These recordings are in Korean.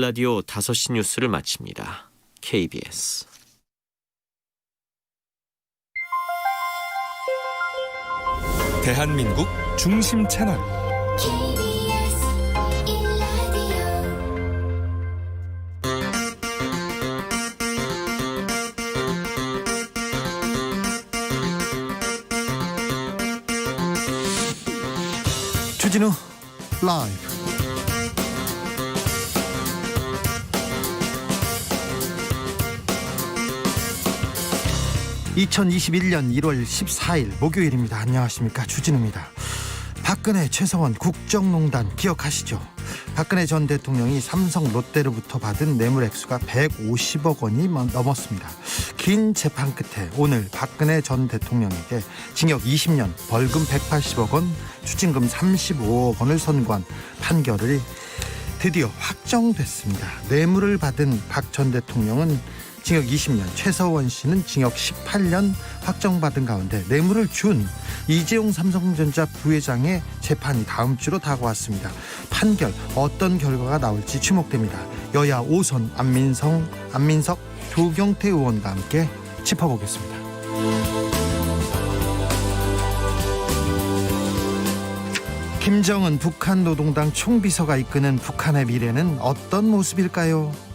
라디오 5시 뉴스를 마칩니다. KBS 대한민국 중심 채널 KBS 1라디오 주진우 라이브. (2021년 1월 14일) 목요일입니다. 안녕하십니까, 주진우입니다. 박근혜, 최성원 국정농단 기억하시죠? 박근혜 전 대통령이 삼성, 롯데로부터 받은 뇌물 액수가 150억 원이 넘었습니다. 긴 재판 끝에 오늘 박근혜 전 대통령에게 징역 20년, 벌금 180억 원, 추징금 35억 원을 선고한 판결이 드디어 확정됐습니다. 뇌물을 받은 박 전 대통령은 징역 20년, 최서원 씨는 징역 18년 확정받은 가운데 뇌물을 준 이재용 삼성전자 부회장의 재판이 다음 주로 다가왔습니다. 판결 어떤 결과가 나올지 주목됩니다. 여야 5선 안민석, 조경태 의원과 함께 짚어보겠습니다. 김정은 북한 노동당 총비서가 이끄는 북한의 미래는 어떤 모습일까요?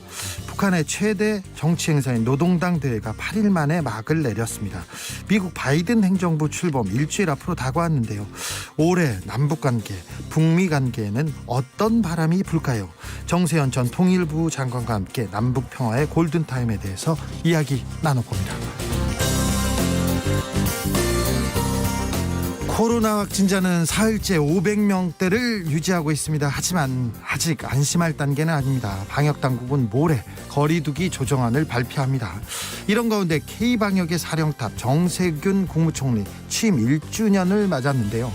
북한의 최대 정치 행사인 노동당 대회가 8일 만에 막을 내렸습니다. 미국 바이든 행정부 출범 일주일 앞으로 다가왔는데요. 올해 남북관계, 북미관계에는 어떤 바람이 불까요? 정세현 전 통일부 장관과 함께 남북평화의 골든타임에 대해서 이야기 나눠봅니다. 코로나 확진자는 사흘째 500명대를 유지하고 있습니다. 하지만 아직 안심할 단계는 아닙니다. 방역당국은 모레 거리두기 조정안을 발표합니다. 이런 가운데 K방역의 사령탑 정세균 국무총리 취임 1주년을 맞았는데요.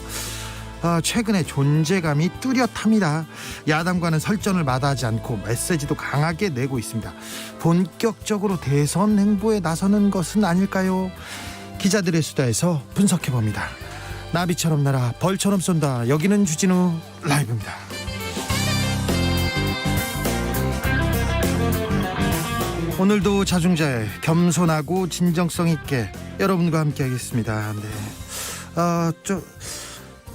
최근에 존재감이 뚜렷합니다. 야당과는 설전을 마다하지 않고 메시지도 강하게 내고 있습니다. 본격적으로 대선 행보에 나서는 것은 아닐까요? 기자들의 수다에서 분석해봅니다. 나비처럼 날아 벌처럼 쏜다. 여기는 주진우 라이브입니다. 오늘도 자중자애, 겸손하고 진정성 있게 여러분과 함께 하겠습니다. 네.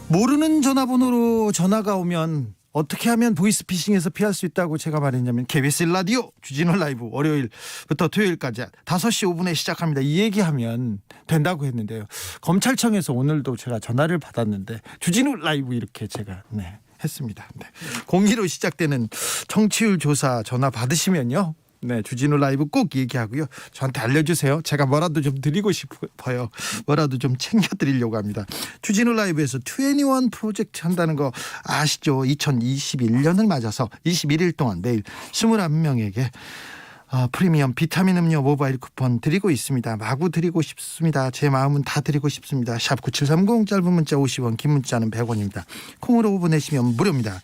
모르는 전화번호로 전화가 오면 어떻게 하면 보이스피싱에서 피할 수 있다고 제가 말했냐면 KBS 라디오 주진우 라이브 월요일부터 토요일까지 5시 5분에 시작합니다. 이 얘기하면 된다고 했는데요. 검찰청에서 오늘도 제가 전화를 받았는데 주진우 라이브 이렇게 제가 했습니다. 02로 시작되는 청취율 조사 전화 받으시면요. 주진우 라이브 꼭 얘기하고요. 저한테 알려주세요. 제가 뭐라도 좀 드리고 싶어요. 뭐라도 좀 챙겨드리려고 합니다. 주진우 라이브에서 21 프로젝트 한다는 거 아시죠? 2021년을 맞아서 21일 동안 매일 21명에게 프리미엄 비타민 음료 모바일 쿠폰 드리고 있습니다. 마구 드리고 싶습니다. 제 마음은 다 드리고 싶습니다. 샵 9730, 짧은 문자 50원, 긴 문자는 100원입니다. 콩으로 보내시면 무료입니다.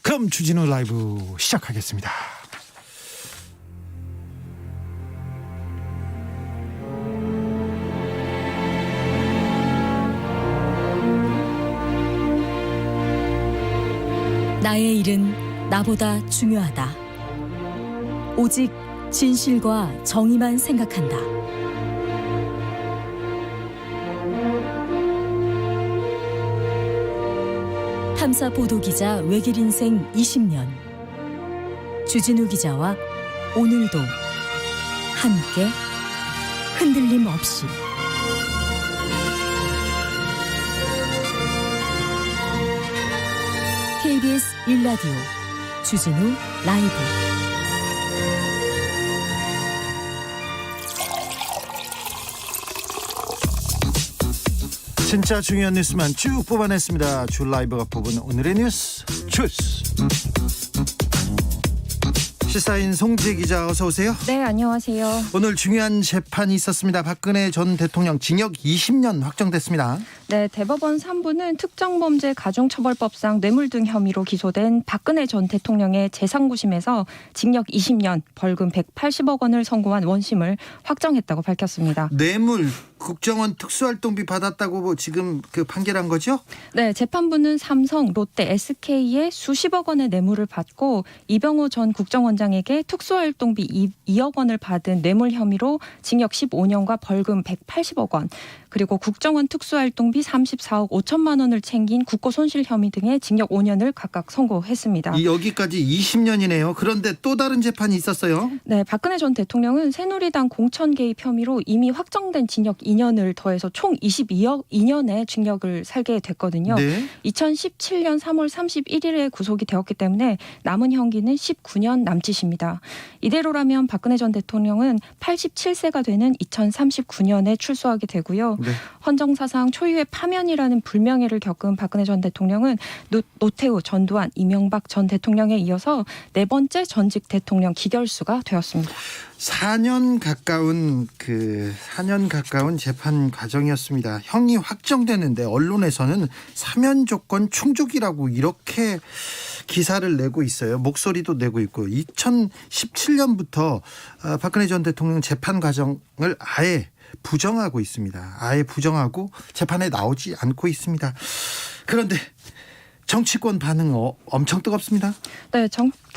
그럼 주진우 라이브 시작하겠습니다. 나의 일은 나보다 중요하다. 오직 진실과 정의만 생각한다. 탐사 보도기자 외길 인생 20년. 주진우 기자와 오늘도 함께 흔들림 없이. KBS 1라디오 주진우 라이브. 진짜 중요한 뉴스만 쭉 뽑아냈습니다. 주 라이브가 뽑은 오늘의 뉴스 주스. 시사인 송지 기자 어서 오세요. 네, 안녕하세요. 오늘 중요한 재판이 있었습니다. 박근혜 전 대통령 징역 20년 확정됐습니다. 네, 대법원 3부는 특정범죄 가중처벌법상 뇌물 등 혐의로 기소된 박근혜 전 대통령의 제3구심에서 징역 20년, 벌금 180억 원을 선고한 원심을 확정했다고 밝혔습니다. 뇌물 국정원 특수활동비 받았다고 뭐 지금 그 판결한 거죠? 네, 재판부는 삼성, 롯데, SK의 수십억 원의 뇌물을 받고 이병호 전 국정원장에게 특수활동비 2억 원을 받은 뇌물 혐의로 징역 15년과 벌금 180억 원, 그리고 국정원 특수활동비 34억 5천만 원을 챙긴 국고손실 혐의 등의 징역 5년을 각각 선고했습니다. 여기까지 20년이네요. 그런데 또 다른 재판이 있었어요. 네, 박근혜 전 대통령은 새누리당 공천 개입 혐의로 이미 확정된 징역 2년을 더해서 총 22년의 징역을 살게 됐거든요. 네. 2017년 3월 31일에 구속이 되었기 때문에 남은 형기는 19년 남짓입니다. 이대로라면 박근혜 전 대통령은 87세가 되는 2039년에 출소하게 되고요. 네. 헌정사상 초유의 파면이라는 불명예를 겪은 박근혜 전 대통령은 노태우, 전두환, 이명박 전 대통령에 이어서 네 번째 전직 대통령 기결수가 되었습니다. 4년 가까운 재판 과정이었습니다. 형이 확정되는데 언론에서는 사면 조건 충족이라고 이렇게 기사를 내고 있어요. 목소리도 내고 있고 2017년부터 박근혜 전 대통령 재판 과정을 아예 부정하고 있습니다. 아예 부정하고 재판에 나오지 않고 있습니다. 그런데 정치권 반응 엄청 뜨겁습니다. 네,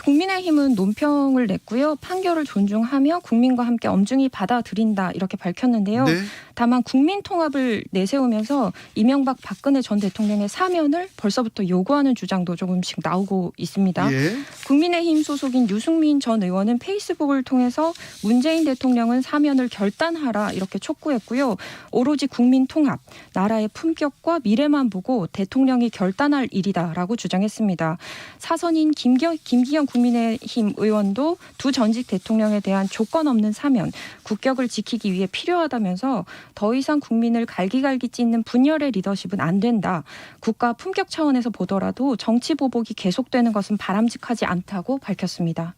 국민의힘은 논평을 냈고요. 판결을 존중하며 국민과 함께 엄중히 받아들인다 이렇게 밝혔는데요. 네. 다만 국민통합을 내세우면서 이명박 박근혜 전 대통령의 사면을 벌써부터 요구하는 주장도 조금씩 나오고 있습니다. 예. 국민의힘 소속인 유승민 전 의원은 페이스북을 통해서 문재인 대통령은 사면을 결단하라 이렇게 촉구했고요. 오로지 국민통합, 나라의 품격과 미래만 보고 대통령이 결단할 일이다라고 주장했습니다. 사선인 김기현 국민의힘 의원도 두 전직 대통령에 대한 조건 없는 사면, 국격을 지키기 위해 필요하다면서 더 이상 국민을 갈기갈기 찢는 분열의 리더십은 안 된다. 국가 품격 차원에서 보더라도 정치 보복이 계속되는 것은 바람직하지 않다고 밝혔습니다.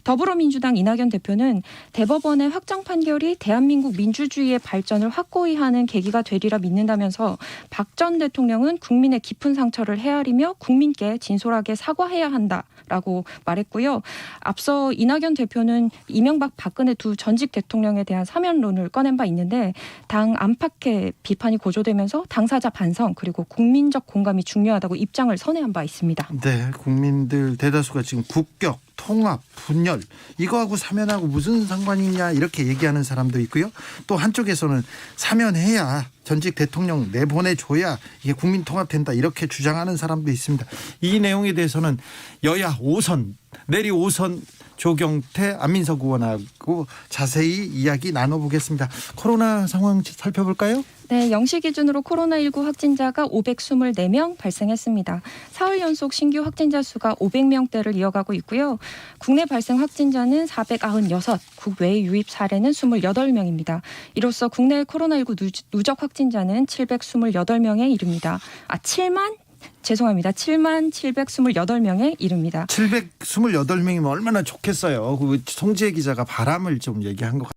더불어민주당 이낙연 대표는 대법원의 확정 판결이 대한민국 민주주의의 발전을 확고히 하는 계기가 되리라 믿는다면서 박 전 대통령은 국민의 깊은 상처를 헤아리며 국민께 진솔하게 사과해야 한다라고 말했고요. 앞서 이낙연 대표는 이명박 박근혜 두 전직 대통령에 대한 사면론을 꺼낸 바 있는데 당 안팎의 비판이 고조되면서 당사자 반성 그리고 국민적 공감이 중요하다고 입장을 선회한 바 있습니다. 네, 국민들 대다수가 지금 국격, 통합, 분열 이거하고 사면하고 무슨 상관이 있냐 이렇게 얘기하는 사람도 있고요. 또 한쪽에서는 사면해야 전직 대통령 내보내줘야 이게 국민 통합된다 이렇게 주장하는 사람도 있습니다. 이 내용에 대해서는 여야 5선 내리 5선 조경태, 안민석 의원하고 자세히 이야기 나눠보겠습니다. 코로나 상황 살펴볼까요? 네, 0시 기준으로 코로나19 확진자가 524명 발생했습니다. 사흘 연속 신규 확진자 수가 500명대를 이어가고 있고요. 국내 발생 확진자는 496, 국외 유입 사례는 28명입니다. 이로써 국내 코로나19 누적 확진자는 728명에 이릅니다. 7만 728명에 이릅니다. 728명이면 얼마나 좋겠어요. 그 송지혜 기자가 바람을 좀 얘기한 것 같아요.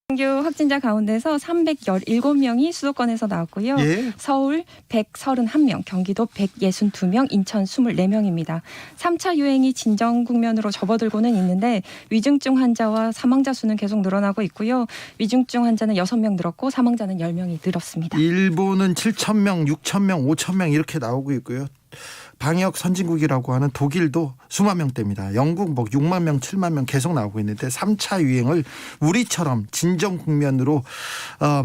신규 확진자 가운데서 317명이 수도권에서 나왔고요. 예. 서울 131명, 경기도 162명, 인천 24명입니다. 3차 유행이 진정 국면으로 접어들고는 있는데 위중증 환자와 사망자 수는 계속 늘어나고 있고요. 위중증 환자는 6명 늘었고 사망자는 10명이 늘었습니다. 일본은 7,000명, 6,000명, 5,000명 이렇게 나오고 있고요. 방역 선진국이라고 하는 독일도 수만 명대입니다. 영국 6만 명, 7만 명 계속 나오고 있는데 3차 유행을 우리처럼 진정 국면으로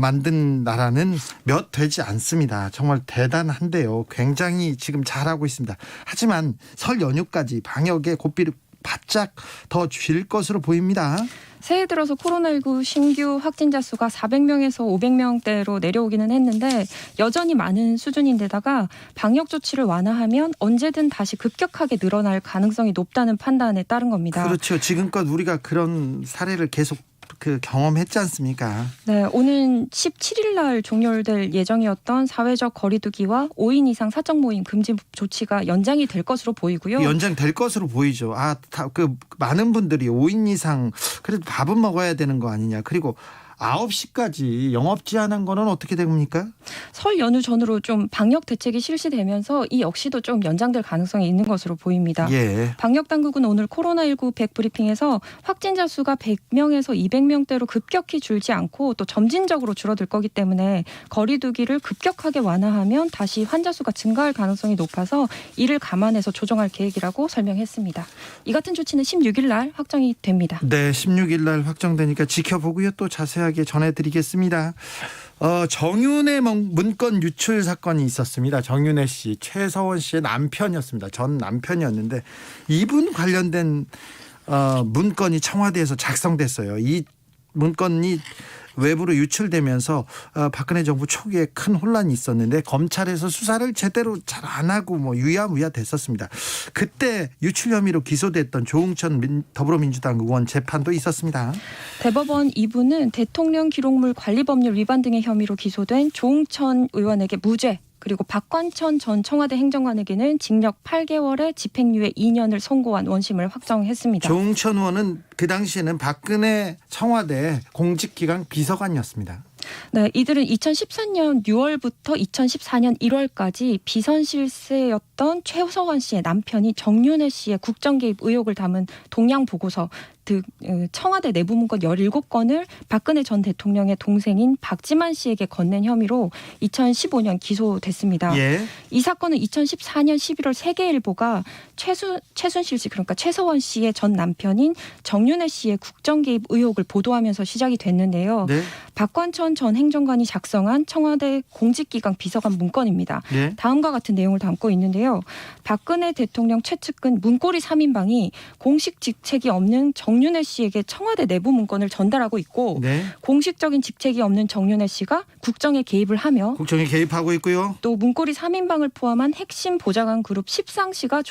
만든 나라는 몇 되지 않습니다. 정말 대단한데요. 굉장히 지금 잘하고 있습니다. 하지만 설 연휴까지 방역의 고삐를 바짝 더 쥘 것으로 보입니다. 새해 들어서 코로나19 신규 확진자 수가 400명에서 500명대로 내려오기는 했는데 여전히 많은 수준인데다가 방역 조치를 완화하면 언제든 다시 급격하게 늘어날 가능성이 높다는 판단에 따른 겁니다. 그렇죠. 지금껏 우리가 그런 사례를 계속 경험했지 않습니까? 네, 오는 17일 날 종료될 예정이었던 사회적 거리두기와 5인 이상 사적 모임 금지 조치가 연장이 될 것으로 보이고요. 연장될 것으로 보이죠. 많은 분들이 5인 이상 그래도 밥은 먹어야 되는 거 아니냐. 그리고 9시까지 영업 제한한 거는 어떻게 됩니까? 설 연휴 전으로 좀 방역 대책이 실시되면서 이 역시도 좀 연장될 가능성이 있는 것으로 보입니다. 예. 방역 당국은 오늘 코로나19 백브리핑에서 확진자 수가 100명에서 200명대로 급격히 줄지 않고 또 점진적으로 줄어들 거기 때문에 거리 두기를 급격하게 완화하면 다시 환자 수가 증가할 가능성이 높아서 이를 감안해서 조정할 계획이라고 설명했습니다. 이 같은 조치는 16일 날 확정이 됩니다. 네, 16일 날 확정되니까 지켜보고요. 또 자세하게 전해드리겠습니다. 정윤회 문건 유출 사건이 있었습니다. 정윤회 씨, 최서원 씨의 남편이었습니다. 전 남편이었는데 이분 관련된 문건이 청와대에서 작성됐어요. 이 문건이 외부로 유출되면서 박근혜 정부 초기에 큰 혼란이 있었는데 검찰에서 수사를 제대로 잘 안 하고 유야무야 됐었습니다. 그때 유출 혐의로 기소됐던 조응천 더불어민주당 의원 재판도 있었습니다. 대법원 2부는 대통령 기록물 관리법률 위반 등의 혐의로 기소된 조응천 의원에게 무죄, 그리고 박관천 전 청와대 행정관에게는 징역 8개월에 집행유예 2년을 선고한 원심을 확정했습니다. 조응천 의원은 그 당시에는 박근혜 청와대 공직기관 비서관이었습니다. 네, 이들은 2014년 6월부터 2014년 1월까지 비선 실세였던 최서원 씨의 남편이 정윤회 씨의 국정 개입 의혹을 담은 동양 보고서 청와대 내부 문건 17건을 박근혜 전 대통령의 동생인 박지만 씨에게 건넨 혐의로 2015년 기소됐습니다. 예. 이 사건은 2014년 11월 세계일보가 최순실 씨, 그러니까 최서원 씨의 전 남편인 정윤회 씨의 국정 개입 의혹을 보도하면서 시작이 됐는데요. 네. 박관천 전 행정관이 작성한 청와대 공직기강 비서관 문건입니다. 네. 다음과 같은 내용을 담고 있는데요. 박근혜 대통령 최측근 문고리 3인방이 공식 직책이 없는 정윤회 씨에게 청와대 내부 문건을 전달하고 있고 네. 공식적인 직책이 없는 정윤회 씨가 국정에 개입을 하며 국정에 개입하고 있고요. 또 문고리 3인방을 포함한 핵심 보좌관 그룹 10상시가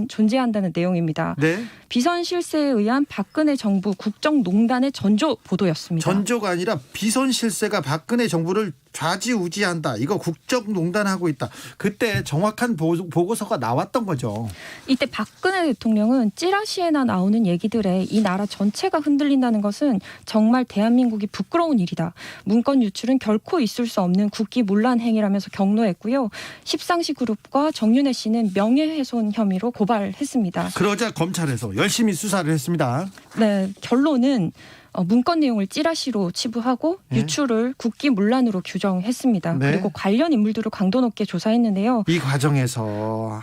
존재한다는 내용입니다. 네. 비선 실세에 의한 박근혜 정부 국정농단의 전조 보도였습니다. 전조가 아니라 비선 실세가 박근혜 정부를 좌지우지한다. 이거 국정농단하고 있다. 그때 정확한 보고서가 나왔던 거죠. 이때 박근혜 대통령은 찌라시에나 나오는 얘기들에 이 나라 전체가 흔들린다는 것은 정말 대한민국이 부끄러운 일이다. 문건 유출은 결코 있을 수 없는 국기문란 행위라면서 경로했고요. 십상시 그룹과 정윤회 씨는 명예훼손 혐의로 고발했습니다. 그러자 검찰에서 열심히 수사를 했습니다. 네, 결론은 문건 내용을 찌라시로 치부하고 네. 유출을 국기문란으로 규정했습니다. 네. 그리고 관련 인물들을 강도 높게 조사했는데요. 이 과정에서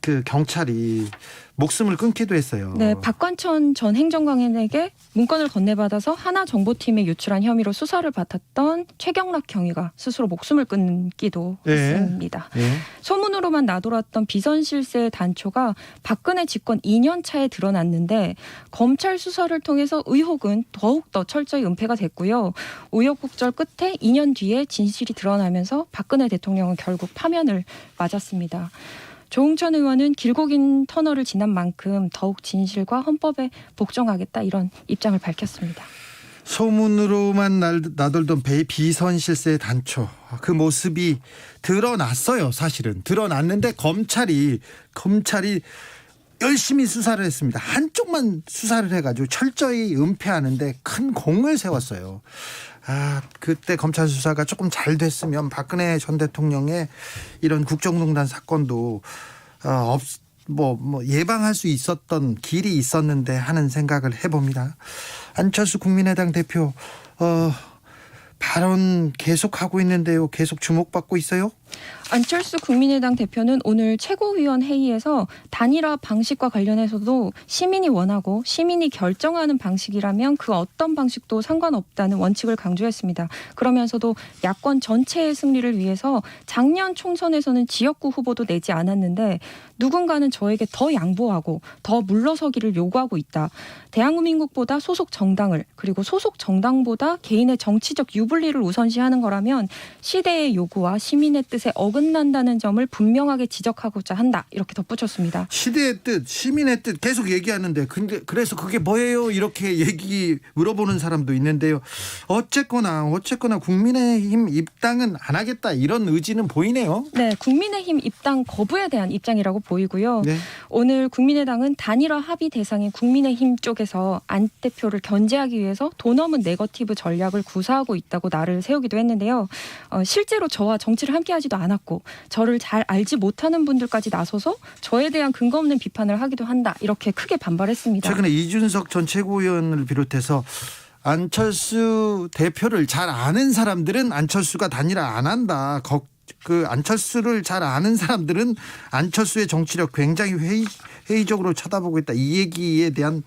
그 경찰이 목숨을 끊기도 했어요. 네, 박관천 전 행정관에게 문건을 건네받아서 하나정보팀에 유출한 혐의로 수사를 받았던 최경락 경위가 스스로 목숨을 끊기도 네. 했습니다. 네. 소문으로만 나돌았던 비선실세의 단초가 박근혜 집권 2년 차에 드러났는데 검찰 수사를 통해서 의혹은 더욱더 철저히 은폐가 됐고요. 우여곡절 끝에 2년 뒤에 진실이 드러나면서 박근혜 대통령은 결국 파면을 맞았습니다. 조응천 의원은 길고 긴 터널을 지난 만큼 더욱 진실과 헌법에 복종하겠다, 이런 입장을 밝혔습니다. 소문으로만 나돌던 비선 실세의 단초, 그 모습이 드러났어요. 사실은 드러났는데 검찰이 열심히 수사를 했습니다. 한쪽만 수사를 해가지고 철저히 은폐하는데 큰 공을 세웠어요. 그때 검찰 수사가 조금 잘 됐으면 박근혜 전 대통령의 이런 국정농단 사건도 예방할 수 있었던 길이 있었는데 하는 생각을 해봅니다. 안철수 국민의당 대표 발언 계속하고 있는데요. 계속 주목받고 있어요? 안철수 국민의당 대표는 오늘 최고위원 회의에서 단일화 방식과 관련해서도 시민이 원하고 시민이 결정하는 방식이라면 그 어떤 방식도 상관없다는 원칙을 강조했습니다. 그러면서도 야권 전체의 승리를 위해서 작년 총선에서는 지역구 후보도 내지 않았는데 누군가는 저에게 더 양보하고 더 물러서기를 요구하고 있다. 대한민국보다 소속 정당을, 그리고 소속 정당보다 개인의 정치적 유불리를 우선시하는 거라면 시대의 요구와 시민의 뜻 뜻에 어긋난다는 점을 분명하게 지적하고자 한다. 이렇게 덧붙였습니다. 시대의 뜻, 시민의 뜻 계속 얘기하는데 근데 그래서 그게 뭐예요? 이렇게 물어보는 사람도 있는데요. 어쨌거나 국민의힘 입당은 안 하겠다 이런 의지는 보이네요. 네, 국민의힘 입당 거부에 대한 입장이라고 보이고요. 네. 오늘 국민의당은 단일화 합의 대상인 국민의힘 쪽에서 안 대표를 견제하기 위해서 돈 없는 네거티브 전략을 구사하고 있다고 날을 세우기도 했는데요. 실제로 저와 정치를 함께하지도 않았고 저를 잘 알지 못하는 분들까지 나서서 저에 대한 근거 없는 비판을 하기도 한다. 이렇게 크게 반발했습니다. 최근에 이준석 전 최고위원을 비롯해서 안철수 대표를 잘 아는 사람들은 안철수가 단일화 안 한다. 안철수를 잘 아는 사람들은 안철수의 정치력 굉장히 회의적으로 쳐다보고 있다. 이 얘기에 대한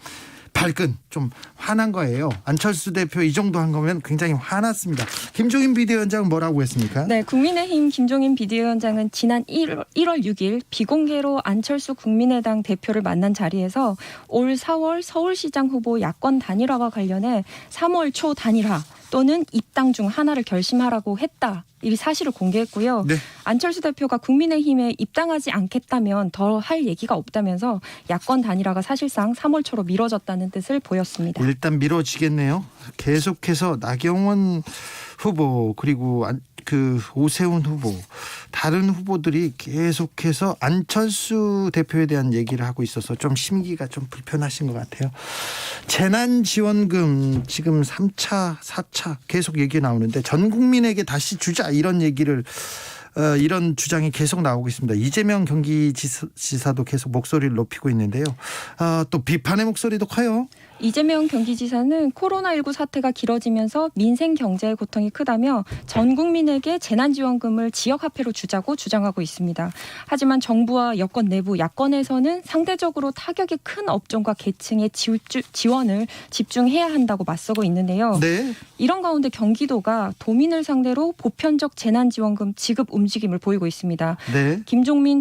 발끈 좀 화난 거예요. 안철수 대표 이 정도 한 거면 굉장히 화났습니다. 김종인 비대위원장은 뭐라고 했습니까? 네, 국민의힘 김종인 비대위원장은 지난 1월 6일 비공개로 안철수 국민의당 대표를 만난 자리에서 올 4월 서울시장 후보 야권 단일화와 관련해 3월 초 단일화 또는 입당 중 하나를 결심하라고 했다. 이 사실을 공개했고요. 네. 안철수 대표가 국민의힘에 입당하지 않겠다면 더 할 얘기가 없다면서 야권 단일화가 사실상 3월 초로 미뤄졌다는 뜻을 보였습니다. 일단 미뤄지겠네요. 계속해서 나경원 후보 그리고 오세훈 후보 다른 후보들이 계속해서 안철수 대표에 대한 얘기를 하고 있어서 좀 심기가 좀 불편하신 것 같아요. 재난지원금 지금 3차 4차 계속 얘기 나오는데 전 국민에게 다시 주자 이런 얘기를 이런 주장이 계속 나오고 있습니다. 이재명 경기지사도 계속 목소리를 높이고 있는데요. 또 비판의 목소리도 커요. 이재명 경기지사는 코로나19 사태가 길어지면서 민생 경제의 고통이 크다며 전 국민에게 재난지원금을 지역화폐로 주자고 주장하고 있습니다. 하지만 정부와 여권 내부 야권에서는 상대적으로 타격이 큰 업종과 계층의 지원을 집중해야 한다고 맞서고 있는데요. 네. 이런 가운데 경기도가 도민을 상대로 보편적 재난지원금 지급 움직임을 보이고 있습니다. 네. 김종민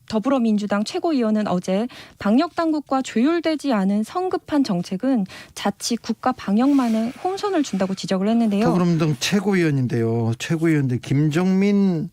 더불어민주당 최고위원은 어제 방역당국과 조율되지 않은 성급한 정책은 자칫 국가 방역만에 혼선을 준다고 지적을 했는데요. 더불어민주당 최고위원인데요. 최고위원들 김종민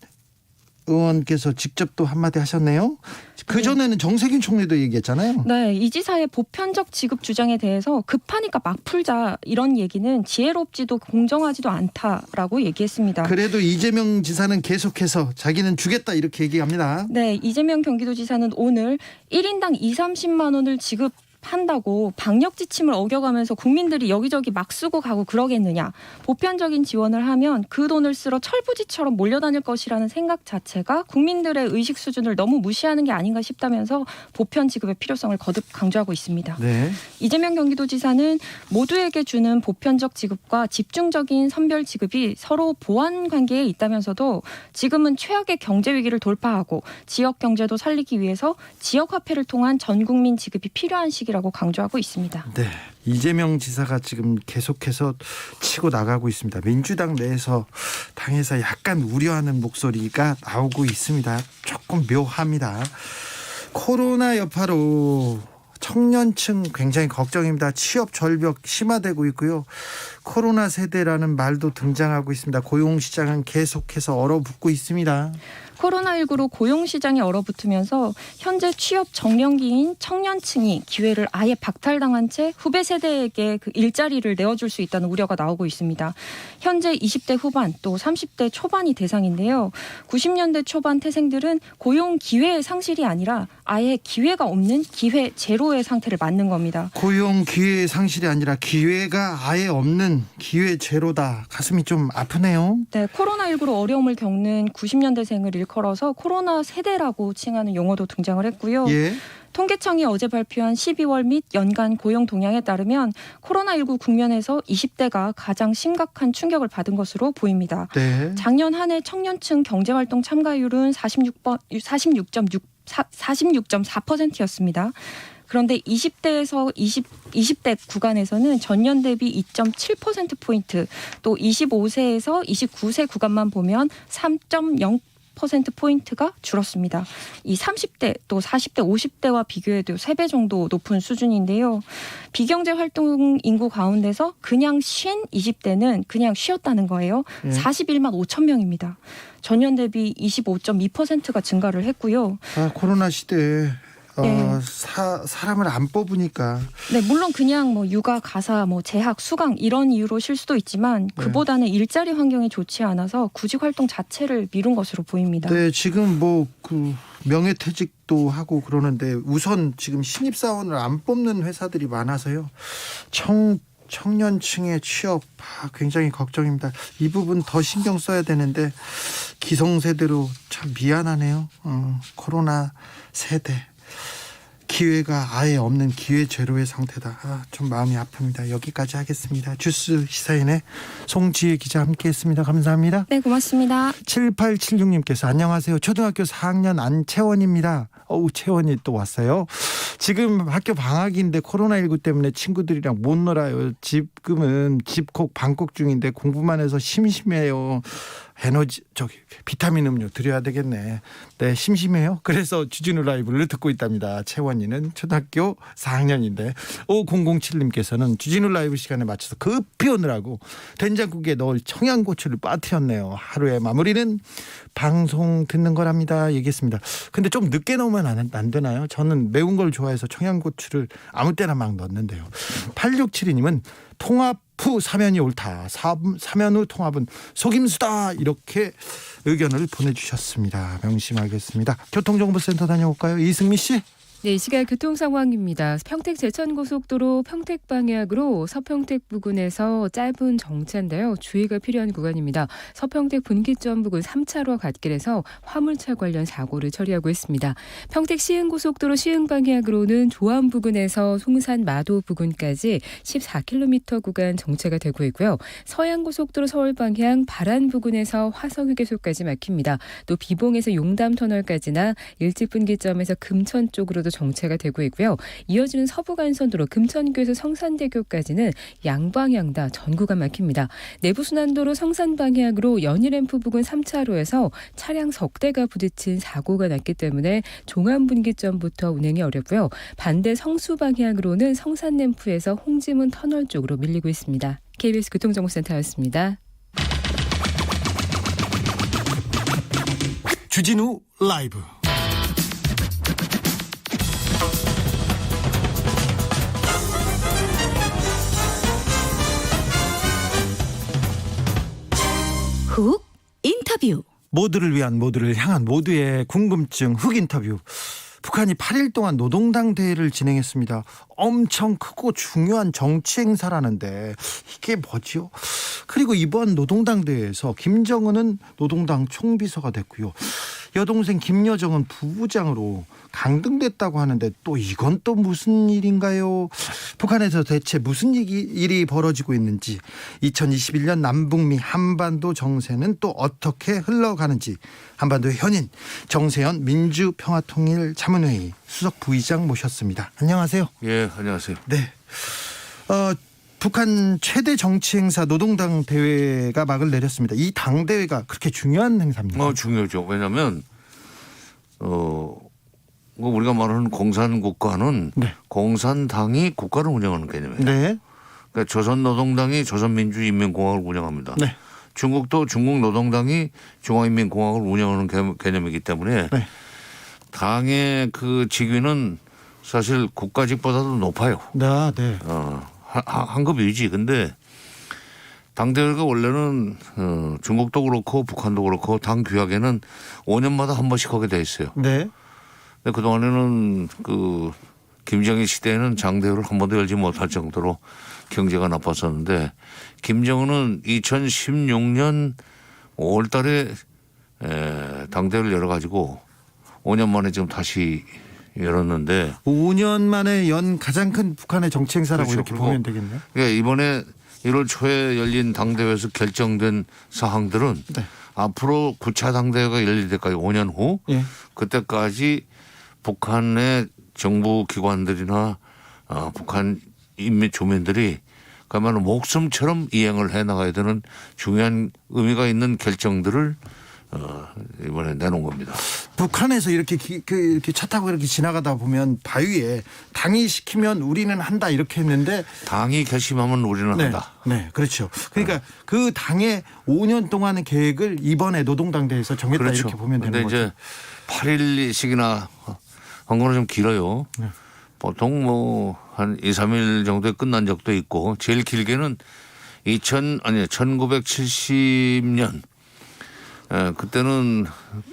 의원께서 직접 또 한마디 하셨네요. 그전에는 정세균 총리도 얘기했잖아요. 네, 이 지사의 보편적 지급 주장에 대해서 급하니까 막 풀자 이런 얘기는 지혜롭지도 공정하지도 않다라고 얘기했습니다. 그래도 이재명 지사는 계속해서 자기는 주겠다 이렇게 얘기합니다. 네, 이재명 경기도지사는 오늘 1인당 2,30만 원을 지급한다고 방역 지침을 어겨가면서 국민들이 여기저기 막 쓰고 가고 그러겠느냐. 보편적인 지원을 하면 그 돈을 쓰러 철부지처럼 몰려다닐 것이라는 생각 자체가 국민들의 의식 수준을 너무 무시하는 게 아닌가 싶다면서 보편 지급의 필요성을 거듭 강조하고 있습니다. 네. 이재명 경기도지사는 모두에게 주는 보편적 지급과 집중적인 선별 지급이 서로 보완 관계에 있다면서도 지금은 최악의 경제 위기를 돌파하고 지역 경제도 살리기 위해서 지역화폐를 통한 전 국민 지급이 필요한 시기라고 강조하고 있습니다. 네. 이재명 지사가 지금 계속해서 치고 나가고 있습니다. 민주당 내에서 당에서 약간 우려하는 목소리가 나오고 있습니다. 조금 묘합니다. 코로나 여파로 청년층 굉장히 걱정입니다. 취업 절벽 심화되고 있고요. 코로나 세대라는 말도 등장하고 있습니다. 고용시장은 계속해서 얼어붙고 있습니다. 코로나19로 고용시장이 얼어붙으면서 현재 취업 정년기인 청년층이 기회를 아예 박탈당한 채 후배 세대에게 그 일자리를 내어줄 수 있다는 우려가 나오고 있습니다. 현재 20대 후반 또 30대 초반이 대상인데요. 90년대 초반 태생들은 고용 기회의 상실이 아니라 아예 기회가 없는 기회 제로의 상태를 맞는 겁니다. 고용 기회의 상실이 아니라 기회가 아예 없는 기회 제로다. 가슴이 좀 아프네요. 네, 코로나19로 어려움을 겪는 90년대생을 일컬어서 코로나 세대라고 칭하는 용어도 등장을 했고요. 예. 통계청이 어제 발표한 12월 및 연간 고용 동향에 따르면 코로나19 국면에서 20대가 가장 심각한 충격을 받은 것으로 보입니다. 네. 작년 한 해 청년층 경제활동 참가율은 46.4%였습니다. 그런데 20대에서 20대 구간에서는 전년 대비 2.7%포인트, 또 25세에서 29세 구간만 보면 30%포인트가 줄었습니다. 이 30대 또 40대 50대와 비교해도 3배 정도 높은 수준인데요. 비경제 활동 인구 가운데서 그냥 쉰 20대는 그냥 쉬었다는 거예요. 예. 41만 5천 명입니다. 전년 대비 25.2%가 증가를 했고요. 코로나 시대에 네. 사람을 안 뽑으니까 네, 물론 그냥 뭐 육아, 가사, 뭐 재학, 수강 이런 이유로 쉴 수도 있지만 그보다는 일자리 환경이 좋지 않아서 구직 활동 자체를 미룬 것으로 보입니다. 네, 지금 뭐 그 명예퇴직도 하고 그러는데 우선 지금 신입사원을 안 뽑는 회사들이 많아서요. 청년층의 취업 굉장히 걱정입니다. 이 부분 더 신경 써야 되는데 기성세대로 참 미안하네요. 코로나 세대. 기회가 아예 없는 기회 제로의 상태다. 좀 마음이 아픕니다. 여기까지 하겠습니다. 주스 시사인의 송지혜 기자 함께했습니다. 감사합니다. 네, 고맙습니다. 7876님께서 안녕하세요. 초등학교 4학년 안채원입니다. 채원이 또 왔어요. 지금 학교 방학인데 코로나19 때문에 친구들이랑 못 놀아요. 지금은 집콕 방콕 중인데 공부만 해서 심심해요. 비타민 음료 드려야 되겠네. 네, 심심해요. 그래서 주진우 라이브를 듣고 있답니다. 채원이는 초등학교 4학년인데 5007님께서는 주진우 라이브 시간에 맞춰서 급히 오느라고 된장국에 넣을 청양고추를 빠뜨렸네요. 하루의 마무리는 방송 듣는 거랍니다. 얘기했습니다. 근데 좀 늦게 넣으면 안 되나요? 저는 매운 걸 좋아해서 청양고추를 아무 때나 막 넣는데요. 8672님은 통합 후 사면이 옳다. 사면 후 통합은 속임수다. 이렇게 의견을 보내주셨습니다. 명심하겠습니다. 교통정보센터 다녀올까요? 이승미 씨. 네, 이 시각 교통 상황입니다. 평택 제천고속도로 평택 방향으로 서평택 부근에서 짧은 정체인데요. 주의가 필요한 구간입니다. 서평택 분기점 부근 3차로와 갓길에서 화물차 관련 사고를 처리하고 있습니다. 평택 시흥고속도로 시흥 방향으로는 조암 부근에서 송산 마도 부근까지 14km 구간 정체가 되고 있고요. 서양고속도로 서울 방향 바란 부근에서 화성휴게소까지 막힙니다. 또 비봉에서 용담 터널까지나 일찍 분기점에서 금천 쪽으로도 정체가 되고 있고요. 이어지는 서부간선도로 금천교에서 성산대교까지는 양방향 다 전구가 막힙니다. 내부순환도로 성산 방향으로 연희램프 부근 3차로에서 차량 석 대가 부딪힌 사고가 났기 때문에 종암분기점부터 운행이 어렵고요. 반대 성수 방향으로는 성산램프에서 홍지문 터널 쪽으로 밀리고 있습니다. KBS 교통정보센터였습니다. 주진우 라이브. 훅 인터뷰. 모두를 위한 모두를 향한 모두의 궁금증 훅 인터뷰. 북한이 8일 동안 노동당 대회를 진행했습니다. 엄청 크고 중요한 정치 행사라는데 이게 뭐지요? 그리고 이번 노동당 대회에서 김정은은 노동당 총비서가 됐고요. 여동생 김여정은 부부장으로 강등됐다고 하는데 또 이건 또 무슨 일인가요? 북한에서 대체 무슨 일이 벌어지고 있는지, 2021년 남북미 한반도 정세는 또 어떻게 흘러가는지, 한반도의 현인 정세현 민주평화통일 자문회의 수석 부의장 모셨습니다. 안녕하세요. 예, 안녕하세요. 네. 북한 최대 정치 행사 노동당 대회가 막을 내렸습니다. 이 당 대회가 그렇게 중요한 행사입니까? 중요하죠. 왜냐하면 우리가 말하는 공산국가는 네. 공산당이 국가를 운영하는 개념이에요. 네. 그러니까 조선노동당이 조선민주인민공화국을 운영합니다. 네. 중국도 중국노동당이 중화인민공화국을 운영하는 개념이기 때문에 네. 당의 그 직위는 사실 국가직보다도 높아요. 네. 한 급 위지. 근데 당대회가 원래는 중국도 그렇고 북한도 그렇고 당 규약에는 5년마다 한 번씩 하게 돼 있어요. 네. 근데 그동안에는 그 김정일 시대에는 장대회를 한 번도 열지 못할 정도로 경제가 나빴었는데, 김정은은 2016년 5월 달에 당대회를 열어가지고 5년 만에 지금 다시 열었는데, 5년 만에 연 가장 큰 북한의 정치 행사라고 그렇죠. 이렇게 보면 되겠네요. 그러니까 이번에 1월 초에 열린 당대회에서 결정된 사항들은 네. 앞으로 9차 당대회가 열릴 때까지 5년 후 예. 그때까지 북한의 정부 기관들이나 북한 인민 주민들이 그야말로 목숨처럼 이행을 해나가야 되는 중요한 의미가 있는 결정들을 이번에 내놓은 겁니다. 북한에서 이렇게 이렇게 차 타고 이렇게 지나가다 보면 바위에 당이 시키면 우리는 한다 이렇게 했는데 당이 결심하면 우리는 네, 한다. 네, 그렇죠. 그러니까 그 당의 5년 동안의 계획을 이번에 노동당대에서 정했다 그렇죠. 이렇게 보면 되는 근데 거죠. 이제 8일씩이나 한 거는 좀 길어요. 네. 보통 뭐 한 2, 3일 정도에 끝난 적도 있고 제일 길게는 1970년 그때는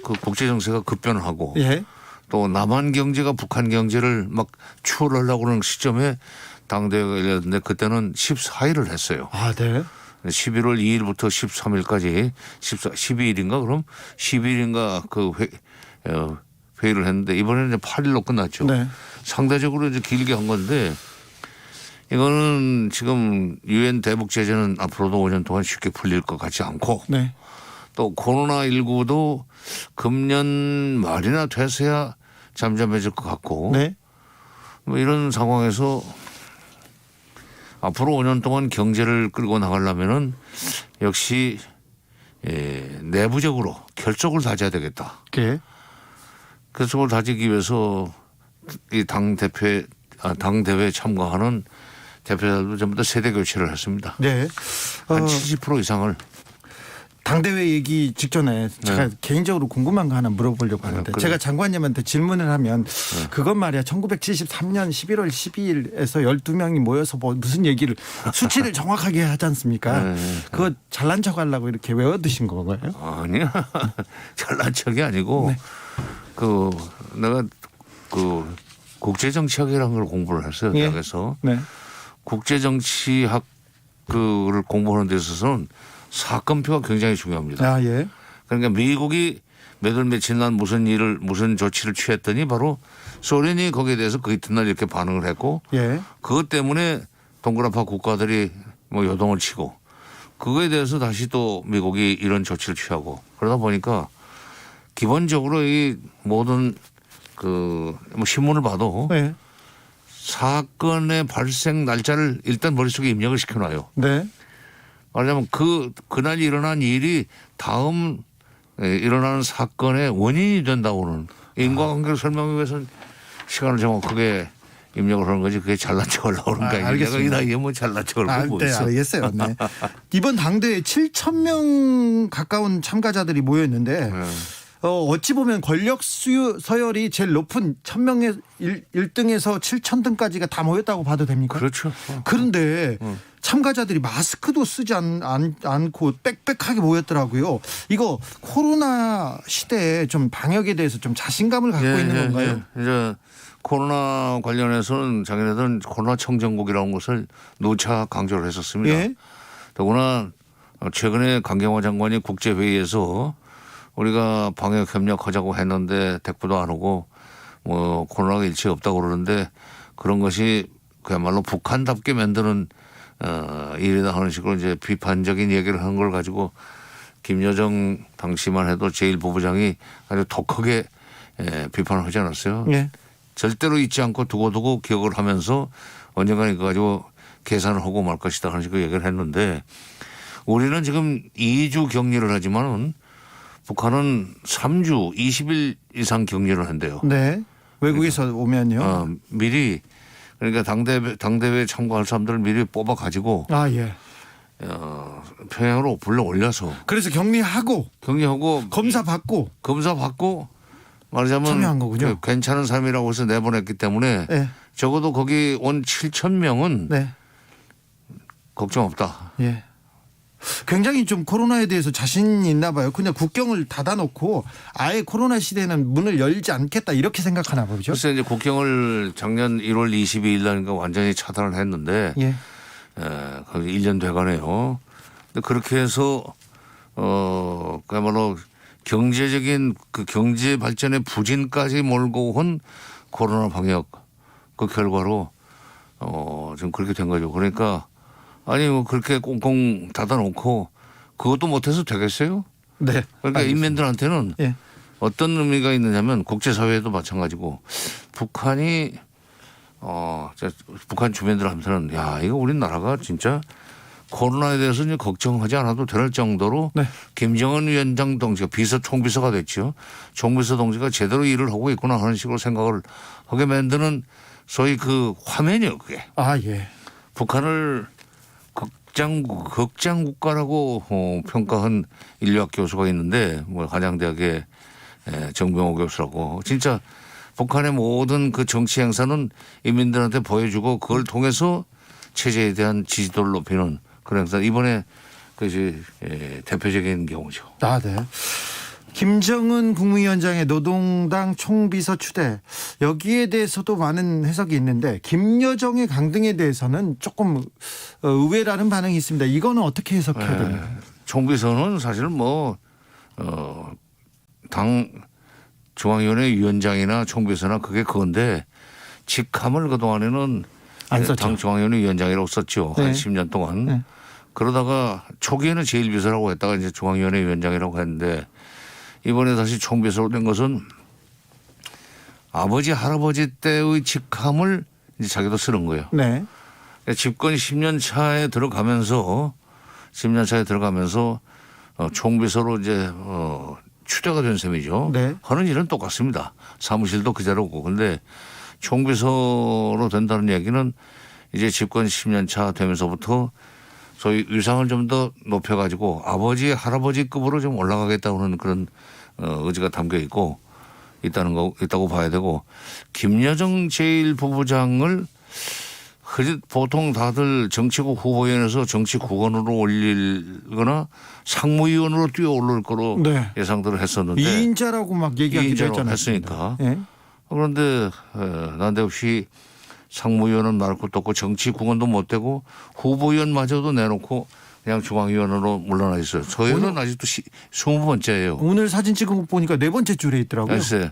그 국제 정세가 급변하고 예. 또 남한 경제가 북한 경제를 막 추월하려고 그러는 시점에 당대회가 열렸는데 그때는 14일을 했어요. 아, 네. 11월 2일부터 13일까지 12일인가 그럼 12일인가 그 회의를 했는데 이번에는 이제 8일로 끝났죠. 네. 상대적으로 이제 길게 한 건데 이거는 지금 유엔 대북 제재는 앞으로도 5년 동안 쉽게 풀릴 것 같지 않고 네. 또 코로나19도 금년 말이나 돼서야 잠잠해질 것 같고 네. 뭐 이런 상황에서 앞으로 5년 동안 경제를 끌고 나가려면은 역시 내부적으로 결속을 다져야 되겠다. 예. 결속을 다지기 위해서 이 당대회에 참가하는 대표자들도 전부 다 세대 교체를 했습니다. 네. 한 70% 이상을. 당대회 얘기 직전에 제가 개인적으로 궁금한 거 하나 물어보려고 하는데 그래요. 제가 장관님한테 질문을 하면 그건 말이야 1973년 11월 12일에서 12명이 모여서 뭐 무슨 얘기를 수치를 정확하게 하지 않습니까? 그거 잘난 척 하려고 이렇게 외워두신 건가요? 아니야. 잘난 척이 아니고 그 내가 그 국제정치학이라는 걸 공부를 했어요. 예. 대학에서. 네. 국제정치학 그를 공부하는 데 있어서는 사건표가 굉장히 중요합니다. 아, 예. 그러니까 미국이 몇 월 며칠 날 무슨 조치를 취했더니 바로 소련이 거기에 대해서 그 이튿날 이렇게 반응을 했고 예. 그것 때문에 동그라파 국가들이 뭐 요동을 치고 그거에 대해서 다시 또 미국이 이런 조치를 취하고 그러다 보니까 기본적으로 이 모든 그 뭐 신문을 봐도 네. 사건의 발생 날짜를 일단 머릿속에 입력을 시켜놔요. 네. 말하자면 그날 일어난 일이 다음 일어나는 사건의 원인이 된다고는 인과관계를 설명하기 위해서는 시간을 정확하게 입력을 하는 거지 그게 잘난 척을 하려고 그러는 거야. 내가 이 나이에 뭐 잘난 척을 하고 네, 있어. 알겠어요. 네. 이번 당대회 7,000명 가까운 참가자들이 모였는데 어찌 보면 권력 서열이 제일 높은 1,000명의 1등에서 7,000등까지가 다 모였다고 봐도 됩니까? 그렇죠. 그런데 참가자들이 마스크도 쓰지 않고 빽빽하게 모였더라고요. 이거 코로나 시대에 좀 방역에 대해서 좀 자신감을 갖고 있는 건가요? 이제 코로나 관련해서는 자기네들은 코로나 청정국이라는 것을 누차 강조를 했었습니다. 예. 더구나 최근에 강경화 장관이 국제회의에서 우리가 방역 협력하자고 했는데 대꾸도 안 오고 뭐 코로나가 일체 없다고 그러는데 그런 것이 그야말로 북한답게 만드는 일이다 하는 식으로 이제 비판적인 얘기를 한 걸 가지고 김여정 당시만 해도 제1부부장이 아주 독하게 비판을 하지 않았어요. 예. 절대로 잊지 않고 두고두고 기억을 하면서 언젠가 이거 가지고 계산을 하고 말 것이다 하는 식으로 얘기를 했는데 우리는 지금 2주 격리를 하지만은 북한은 3주 20일 이상 격리를 한대요. 네. 외국에서 오면요. 미리 그러니까 당대회에 참가할 사람들을 미리 뽑아 가지고 아, 예. 평양으로 불러 올려서 그래서 격리하고 격리하고 검사 받고 말하자면 참여한 거군요. 괜찮은 삶이라고 해서 내보냈기 때문에 네. 적어도 거기 온 7,000명은 네. 걱정 없다. 예. 굉장히 좀 코로나에 대해서 자신이 있나 봐요. 그냥 국경을 닫아놓고 아예 코로나 시대에는 문을 열지 않겠다 이렇게 생각하나 보죠. 글쎄 이제 국경을 작년 1월 22일 날인가 완전히 차단을 했는데 예. 거의 1년 돼가네요. 근데 그렇게 해서 그야말로 경제적인 그 경제 발전의 부진까지 몰고 온 코로나 방역 그 결과로 좀 그렇게 된 거죠. 그러니까 아니 뭐 그렇게 꽁꽁 닫아놓고 그것도 못해서 되겠어요? 네. 그러니까 알겠습니다. 인민들한테는 예. 어떤 의미가 있느냐면 국제사회도 마찬가지고 북한이 북한 주민들한테는 야 이거 우리나라가 진짜 코로나에 대해서 이제 걱정하지 않아도 될 정도로 네. 김정은 위원장 동지가 총비서가 됐죠. 총비서 동지가 제대로 일을 하고 있구나 하는 식으로 생각을 하게 만드는 소위 그 화면이요, 그게. 아, 예. 북한을 극장 국가라고 평가한 인류학 교수가 있는데 뭐 한양대학의 정병호 교수라고 진짜 북한의 모든 그 정치 행사는 인민들한테 보여주고 그걸 통해서 체제에 대한 지지도를 높이는 그런 행사. 이번에 그것이 대표적인 경우죠. 아, 네. 김정은 국무위원장의 노동당 총비서 추대, 여기에 대해서도 많은 해석이 있는데 김여정의 강등에 대해서는 조금 의외라는 반응이 있습니다. 이거는 어떻게 해석해야 됩니까? 총비서는 사실 당 중앙위원회 위원장이나 총비서나 그게 그건데 직함을 그동안에는 안 썼죠. 당 중앙위원회 위원장이라고 썼죠. 네. 한 10년 동안. 네. 그러다가 초기에는 제1비서라고 했다가 이제 중앙위원회 위원장이라고 했는데 이번에 다시 총비서로 된 것은 아버지 할아버지 때의 직함을 이제 자기도 쓰는 거예요. 네. 집권 10년 차에 들어가면서 총비서로 이제 추대가 된 셈이죠. 네. 하는 일은 똑같습니다. 사무실도 그대로고. 근데 총비서로 된다는 얘기는 이제 집권 10년 차 되면서부터 소위 위상을 좀 더 높여가지고 아버지 할아버지급으로 좀 올라가겠다는 그런 의지가 담겨 있다고 봐야 되고, 김여정 제1부부장을 보통 다들 정치국 후보위원회에서 정치국원으로 올리거나 상무위원으로 뛰어오를 거로 네. 예상들을 했었는데 2인자라고 막 얘기하기도 2인자로 했잖아요. 했으니까. 네. 그런데 난데없이 상무위원은 말 것도 없고 정치국원도 못 되고 후보위원마저도 내놓고 그냥 중앙위원으로 물러나 있어요. 저희는 아직도 20번째예요. 오늘 사진 찍은 거 보니까 4번째 줄에 있더라고요. 글쎄,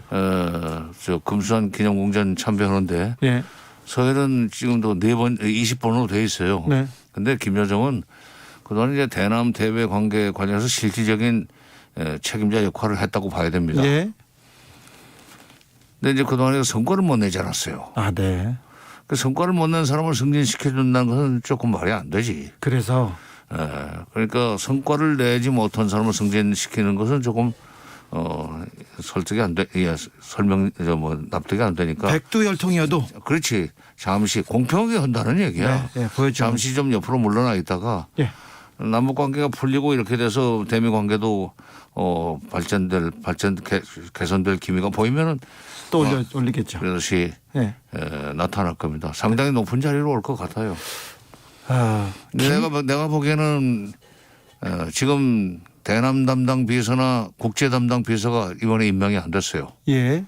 저 금수산 기념공전 참배하는데 예. 서해는 지금도 20번으로 돼 있어요. 네. 근데 김여정은 그동안 이제 대남 대외 관계 관련해서 실질적인 책임자 역할을 했다고 봐야 됩니다. 예. 근데 이제 그동안에 성과를 못 내지 않았어요. 아, 네. 그 성과를 못 낸 사람을 승진시켜준다는 것은 조금 말이 안 되지. 그래서 그러니까 성과를 내지 못한 사람을 승진시키는 것은 조금 설득이 안 돼, 납득이 안 되니까. 백두열통이어도 그렇지. 잠시 공평하게 한다는 얘기야. 네, 보여주면. 잠시 좀 옆으로 물러나 있다가 예. 남북 관계가 풀리고 이렇게 돼서 대미 관계도 개선될 기미가 보이면은 또 올리겠죠. 그것이 예. 나타날 겁니다. 상당히 높은 자리로 올 것 같아요. 아, 내가 보기에는 지금 대남 담당 비서나 국제 담당 비서가 이번에 임명이 안 됐어요. 예.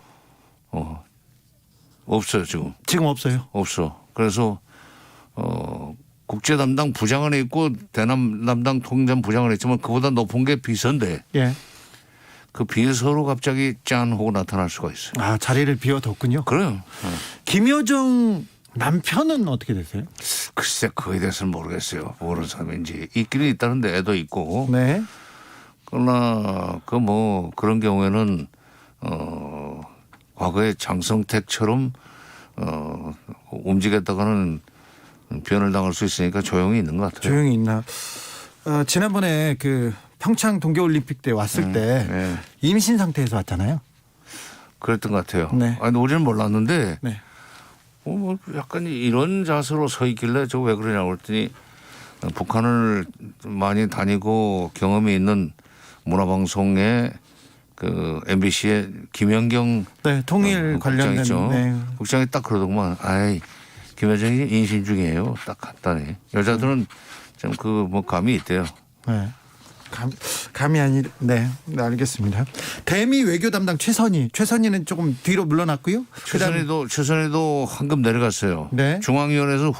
없어요 지금. 지금 없어요. 없어. 그래서 국제 담당 부장은 있고 대남 담당 통전 부장은 있지만 그보다 높은 게 비서인데 예. 그 비서로 갑자기 짠 하고 나타날 수가 있어요. 아, 자리를 비워뒀군요. 그래요. 김여정 남편은 어떻게 됐어요? 글쎄 그에 대해서는 모르겠어요. 모르는 사람인지 있기는 있다는데 애도 있고. 네. 그러나 그런 경우에는 과거에 장성택처럼 움직였다가는 변을 당할 수 있으니까 조용히 있는 것 같아요. 조용히 있나? 지난번에 그 평창 동계올림픽 때 왔을 때 네. 임신 상태에서 왔잖아요. 그랬던 것 같아요. 네. 아니 우리는 몰랐는데 네. 약간 이런 자세로 서 있길래 저 왜 그러냐고 그랬더니 북한을 많이 다니고 경험이 있는 문화방송의 그 MBC의 김연경 네, 통일 국장 관련된 있죠. 네. 국장이 딱 그러더구만. 아이 김여정이 인신 중이에요. 딱 간단해. 여자들은 좀 감이 있대요. 네. 감이 아니. 네, 알겠습니다. 대미 외교 담당 최선희는 조금 뒤로 물러났고요. 최선희도 황금 내려갔어요. 네. 중앙위원회에서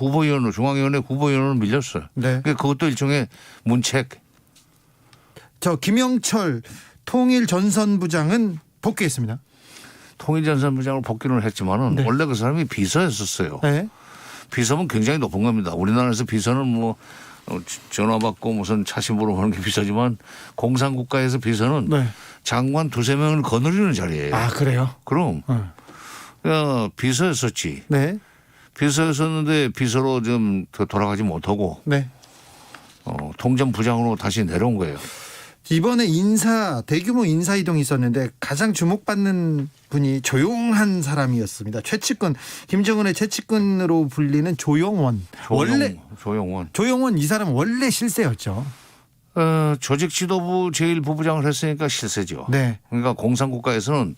중앙위원회 후보위원으로 밀렸어요. 네. 그러니까 그것도 일종의 문책. 저 김영철 통일전선부장은 복귀했습니다. 통일전선부장으로 복귀를 했지만은 네. 원래 그 사람이 비서였었어요. 네. 비서면 굉장히 높은 겁니다. 우리나라에서 비서는 전화 받고 무슨 차심부로 하는 게 비서지만 공산국가에서 비서는 네. 장관 2-3명을 거느리는 자리예요. 아, 그래요? 그럼 비서였었지. 네. 비서였었는데 비서로 좀 돌아가지 못하고 네. 통전 부장으로 다시 내려온 거예요. 이번에 대규모 인사 이동이 있었는데 가장 주목받는 분이 조용한 사람이었습니다. 최측근, 김정은의 최측근으로 불리는 조용원. 조용원 이 사람은 원래 실세였죠. 조직 지도부 제1부부장을 했으니까 실세죠. 네. 그러니까 공산국가에서는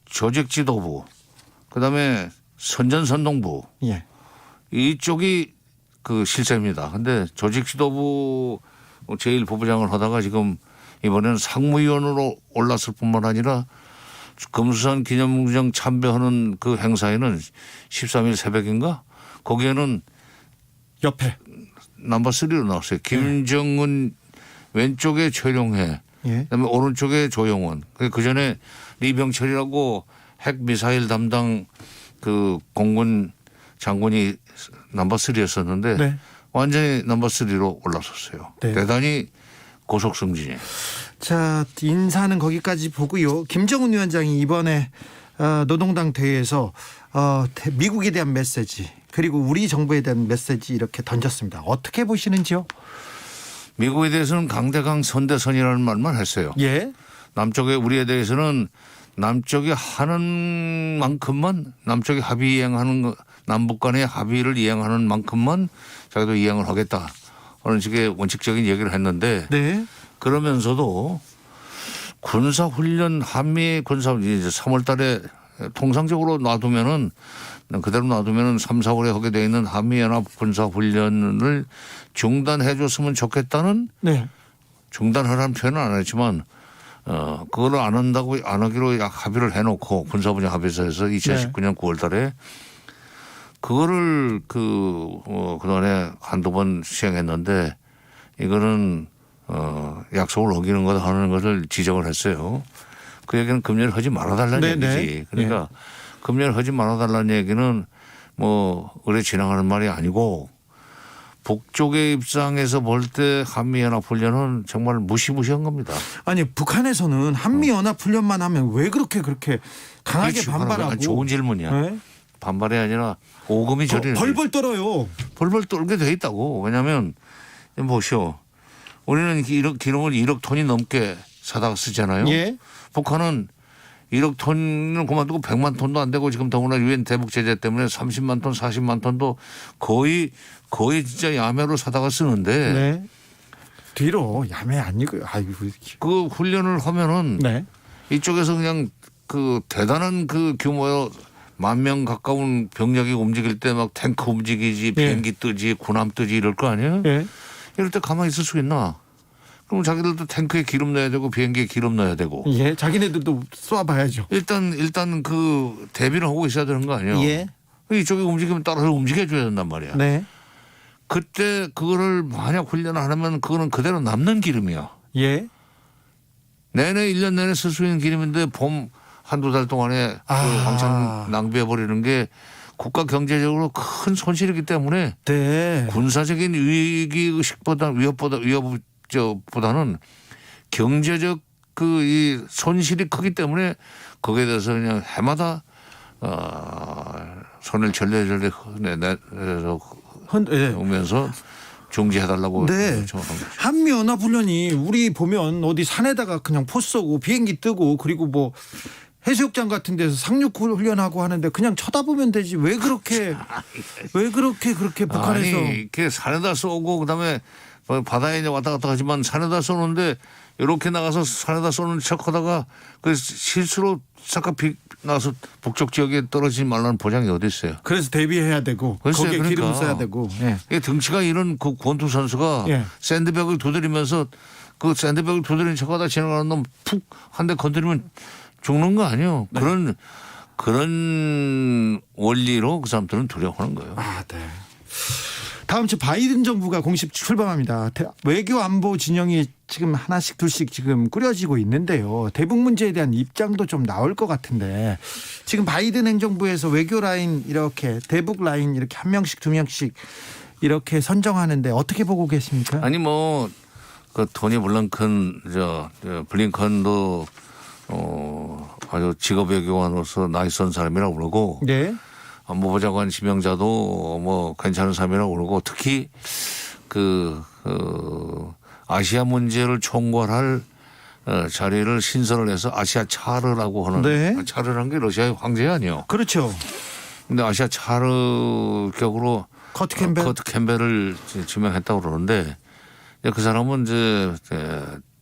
조직 지도부, 그다음에 선전선동부 예. 이쪽이 그 실세입니다. 근데 조직 지도부 제1부부장을 하다가 지금 이번에는 상무위원으로 올랐을 뿐만 아니라 금수산 기념공장 참배하는 그 행사에는 13일 새벽인가 거기에는 옆에 넘버 3로 나왔어요. 김정은 왼쪽에 최룡해, 예. 그다음에 오른쪽에 조용원. 그 전에 리병철이라고 핵 미사일 담당 그 공군 장군이 넘버 3였었는데 네. 완전히 넘버 3로 올라섰어요. 네. 대단히 고속승진이에요. 자, 인사는 거기까지 보고요. 김정은 위원장이 이번에 노동당 대회에서 미국에 대한 메시지 그리고 우리 정부에 대한 메시지 이렇게 던졌습니다. 어떻게 보시는지요? 미국에 대해서는 강대강 선대선이라는 말만 했어요. 예. 남쪽에 우리에 대해서는 남쪽이 하는 만큼만 남쪽이 합의 이행하는 거, 남북 간의 합의를 이행하는 만큼만 자기도 이행을 하겠다. 그런 식의 원칙적인 얘기를 했는데 네. 그러면서도 군사훈련 한미 군사훈련 이제 3월 달에 통상적으로 놔두면은 그대로 놔두면은 3, 4월에 하게 돼 있는 한미연합 군사훈련을 중단해 줬으면 좋겠다는 네. 중단하라는 표현은 안 했지만 그걸 안 한다고 안 하기로 합의를 해놓고 군사분야 합의서에서 2019년 9월 달에 그거를 그동안에 한두 번 시행했는데 이거는 약속을 어기는 거다 하는 것을 지적을 했어요. 그 얘기는 금년에 하지 말아달라는 네, 얘기지. 네. 그러니까 금년에 하지 말아달라는 얘기는 뭐 의뢰 진행하는 말이 아니고 북쪽의 입장에서 볼 때 한미연합훈련은 정말 무시무시한 겁니다. 아니 북한에서는 한미연합훈련만 하면 왜 그렇게 강하게 그렇지. 반발하고 좋은 질문이야. 네? 반발이 아니라 오금이 저리는 벌벌 떨어요. 벌벌 떨게 돼 있다고. 왜냐하면 보시오. 우리는 기름을 1억 톤이 넘게 사다가 쓰잖아요. 예. 북한은 1억 톤을 그만두고 100만 톤도 안 되고 지금 더구나 유엔 대북 제재 때문에 30만 톤, 40만 톤도 거의 진짜 야매로 사다가 쓰는데 네. 뒤로 야매 아니고요. 아이고. 그 훈련을 하면은 네. 이쪽에서 그냥 그 대단한 그 규모의 10,000명 가까운 병력이 움직일 때 막 탱크 움직이지 비행기 뜨지 군함 뜨지 이럴 거 아니에요? 예. 이럴 때 가만히 있을 수 있나? 그럼 자기들도 탱크에 기름 넣어야 되고 비행기에 기름 넣어야 되고. 예. 자기네들도 쏴봐야죠. 일단 그 대비를 하고 있어야 되는 거 아니에요? 예. 이쪽이 움직이면 따라서 움직여줘야 된단 말이야. 네. 그때 그거를 만약 훈련을 안 하면 그거는 그대로 남는 기름이야. 예. 내내 1년 내내 쓸 수 있는 기름인데 봄 한두 달 동안에 그 왕창 낭비해버리는 게 국가 경제적으로 큰 손실이기 때문에 네. 군사적인 위협보다는 경제적 이 손실이 크기 때문에 거기에 대해서 그냥 해마다 손을 절레절레 오면서 중지해달라고 네. 요청한 거죠. 한미연합훈련이 우리 보면 어디 산에다가 그냥 포 쏘고 비행기 뜨고 그리고 뭐 해수욕장 같은 데서 상륙훈련하고 하는데 그냥 쳐다보면 되지 왜 그렇게 북한에서 아니 이렇게 산에다 쏘고 그다음에 바다에 이제 왔다 갔다 하지만 산에다 쏘는데 이렇게 나가서 산에다 쏘는 척하다가 그 실수로 잠깐 나서 북쪽 지역에 떨어지지 말라는 보장이 어디 있어요? 그래서 대비해야 되고 글쎄요, 거기에 그러니까. 기름 써야 되고 예. 이게 등치가 이런 그 권투 선수가 예. 샌드백을 두드리면서 그 샌드백을 두드리는 척하다 지나가는 놈 푹 한 대 건드리면 죽는 거 아니에요? 네. 그런 원리로 그 사람들은 두려워하는 거예요. 네. 다음 주 바이든 정부가 공식 출범합니다. 외교 안보 진영이 지금 하나씩 둘씩 지금 꾸려지고 있는데요. 대북 문제에 대한 입장도 좀 나올 것 같은데 지금 바이든 행정부에서 외교 라인 이렇게 대북 라인 이렇게 한 명씩 두 명씩 이렇게 선정하는데 어떻게 보고 계십니까? 아니 뭐 그 토니 블링컨 블링컨도 아주 직업 외교관으로서 나이스한 사람이라고 그러고 네. 안보보좌관 지명자도 뭐 괜찮은 사람이라고 그러고 특히 아시아 문제를 총괄할 자리를 신설을 해서 아시아 차르라고 하는 네. 차르라는 게 러시아의 황제 아니에요. 그렇죠. 근데 아시아 차르 격으로 커트 캠벨. 커트 캠벨을 지명했다고 그러는데 그 사람은 이제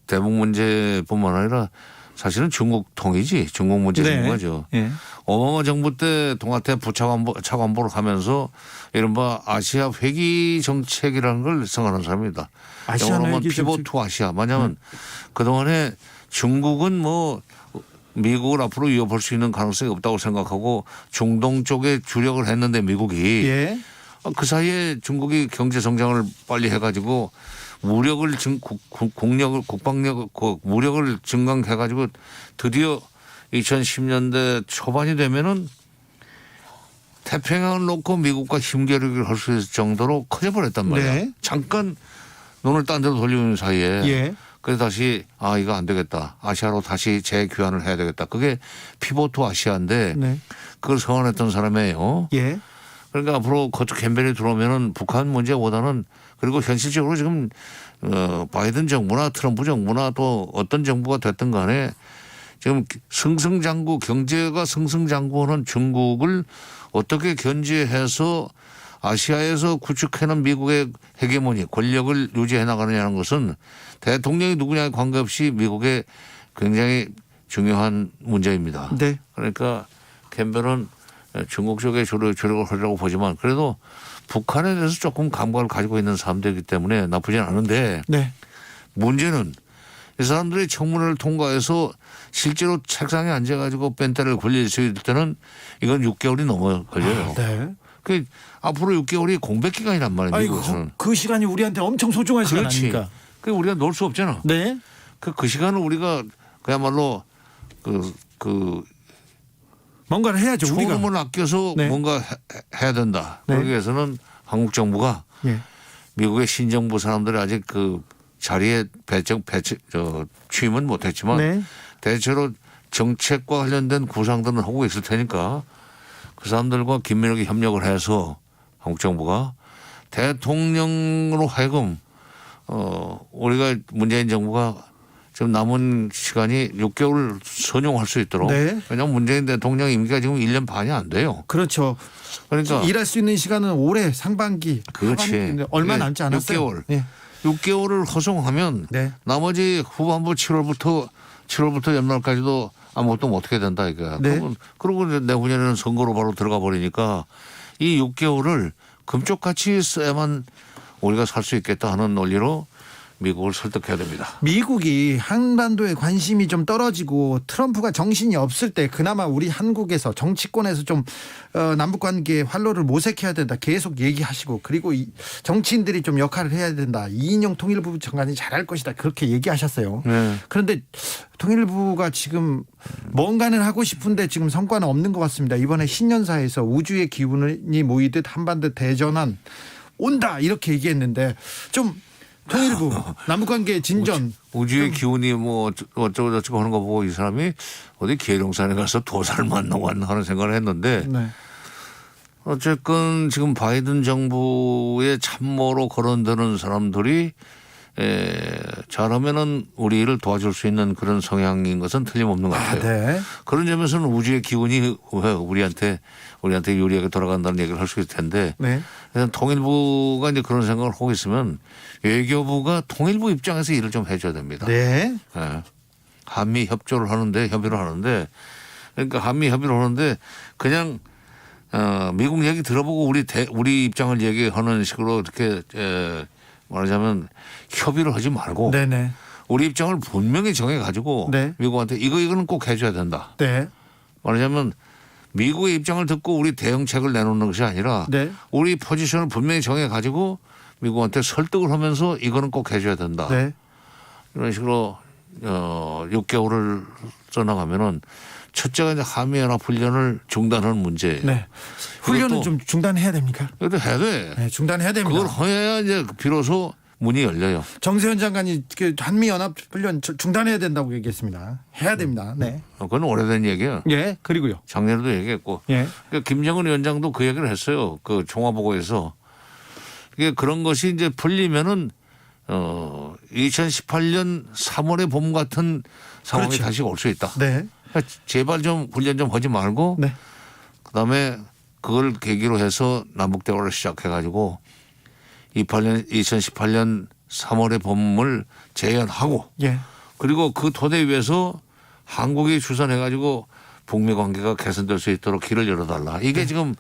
대북 문제뿐만 아니라 사실은 중국 통이지 중국 문제 전문가죠. 예. 오바마 정부 때 동아태 부차관보를 하면서 이른바 아시아 회귀 정책이라는 걸 생각하는 사람입니다. 아시아 영어로 회귀 피봇 정책. 투 아시아. 왜냐하면 그동안에 중국은 뭐 미국을 앞으로 이어볼 수 있는 가능성이 없다고 생각하고 중동 쪽에 주력을 했는데 미국이 예. 그 사이에 중국이 경제 성장을 빨리 해가지고 무력을 국방력 무력을 증강해가지고 드디어 2010년대 초반이 되면은 태평양을 놓고 미국과 힘겨루기를 할 수 있을 정도로 커져버렸단 말이야. 네. 잠깐 눈을 딴 데로 돌리는 사이에. 예. 그래서 다시 이거 안 되겠다. 아시아로 다시 재귀환을 해야 되겠다. 그게 피보트 아시아인데 네. 그걸 서원했던 사람이에요. 예. 그러니까 앞으로 커트 캠벨이 들어오면은 북한 문제보다는 그리고 현실적으로 지금 바이든 정부나 트럼프 정부나 또 어떤 정부가 됐든 간에 지금 승승장구 경제가 승승장구하는 중국을 어떻게 견제해서 아시아에서 구축해놓은 미국의 헤게모니 권력을 유지해 나가느냐는 것은 대통령이 누구냐에 관계없이 미국의 굉장히 중요한 문제입니다. 네. 그러니까 캠벨은 중국 쪽에 주력을 하려고 보지만 그래도 북한에 대해서 조금 감각을 가지고 있는 사람들이기 때문에 나쁘진 않은데 네. 문제는 이 사람들이 청문회를 통과해서 실제로 책상에 앉아가지고 뺀때를 굴릴 수 있을 때는 이건 6개월이 넘어 걸려요. 네. 그 앞으로 6개월이 공백 기간이란 말이에요. 아이고, 미국에서는. 그 시간이 우리한테 엄청 소중한 시간 그렇지. 아닙니까? 그 우리가 놀 수 없잖아. 네. 그 시간을 우리가 그야말로 뭔가를 해야죠. 우리가. 소금을 아껴서 네. 뭔가 해야 된다. 네. 그러기 위해서는 한국 정부가 예. 미국의 신정부 사람들이 아직 그 자리에 취임은 못했지만 네. 대체로 정책과 관련된 구상들은 하고 있을 테니까 그 사람들과 긴밀하게 협력을 해서 한국 정부가 대통령으로 하여금 우리가 문재인 정부가 지금 남은 시간이 6개월 선용할 수 있도록. 네. 왜냐하면 문재인 대통령 임기가 지금 1년 반이 안 돼요. 그렇죠. 그러니까 일할 수 있는 시간은 올해 상반기. 그렇지. 하반기인데 얼마 네, 남지 않았어요. 6개월. 예. 6개월을 허송하면 네. 나머지 후반부 7월부터 연말까지도 아무것도 못하게 된다 이거야. 네. 그러고 내후년에는 선거로 바로 들어가 버리니까 이 6개월을 금쪽같이 써야만 우리가 살 수 있겠다 하는 논리로 미국을 설득해야 됩니다. 미국이 한반도에 관심이 좀 떨어지고 트럼프가 정신이 없을 때 그나마 우리 한국에서 정치권에서 좀 남북관계에 활로를 모색해야 된다 계속 얘기하시고 그리고 정치인들이 좀 역할을 해야 된다. 이인영 통일부 장관이 잘할 것이다 그렇게 얘기하셨어요. 네. 그런데 통일부가 지금 뭔가는 하고 싶은데 지금 성과는 없는 것 같습니다. 이번에 신년사에서 우주의 기운이 모이듯 한반도 대전환 온다 이렇게 얘기했는데 좀 통일부 남북관계 진전 우주의 기운이 뭐 어쩌고 저쩌고 하는 거 보고 이 사람이 어디 계룡산에 가서 도사를 만나고 왔나 하는 생각을 했는데 네. 어쨌건 지금 바이든 정부의 참모로 거론되는 사람들이 잘하면은 우리를 도와줄 수 있는 그런 성향인 것은 틀림없는 것 같아요. 네. 그런 점에서는 우주의 기운이 우리한테 유리하게 돌아간다는 얘기를 할 수 있을 텐데 네. 그래서 통일부가 이제 그런 생각을 하고 있으면 외교부가 통일부 입장에서 일을 좀 해줘야 됩니다. 네. 예. 한미 협조를 하는데 협의를 하는데 그러니까 한미 협의를 하는데 그냥 미국 얘기 들어보고 우리 입장을 얘기하는 식으로 이렇게 말하자면 협의를 하지 말고 네네. 우리 입장을 분명히 정해가지고 네. 미국한테 이거는 꼭 해줘야 된다. 네. 말하자면 미국의 입장을 듣고 우리 대응책을 내놓는 것이 아니라 네. 우리 포지션을 분명히 정해가지고 미국한테 설득을 하면서 이거는 꼭 해줘야 된다. 네. 이런 식으로 6개월을 써나가면은 첫째가 이제 한미연합훈련을 중단하는 문제. 네. 훈련은 이것도- 좀 중단해야 됩니까? 이것도 해야 돼. 네, 중단해야 됩니다. 그걸 해야 이제 비로소 문이 열려요. 정세현 장관이 그 한미연합훈련 중단해야 된다고 얘기했습니다. 해야 됩니다. 네. 그건 오래된 얘기야. 예. 그리고요. 작년에도 얘기했고. 예. 그러니까 김정은 위원장도 그 얘기를 했어요. 그 종화보고에서 그런 것이 이제 풀리면은 2018년 3월의 봄 같은 상황이 그렇죠. 다시 올 수 있다. 네. 그러니까 제발 좀 훈련 좀 하지 말고 네. 그다음에 그걸 계기로 해서 남북 대화를 시작해가지고 2018년 3월의 봄을 재연하고 예. 그리고 그 토대 위에서 한국이 주선해가지고 북미 관계가 개선될 수 있도록 길을 열어달라. 이게 지금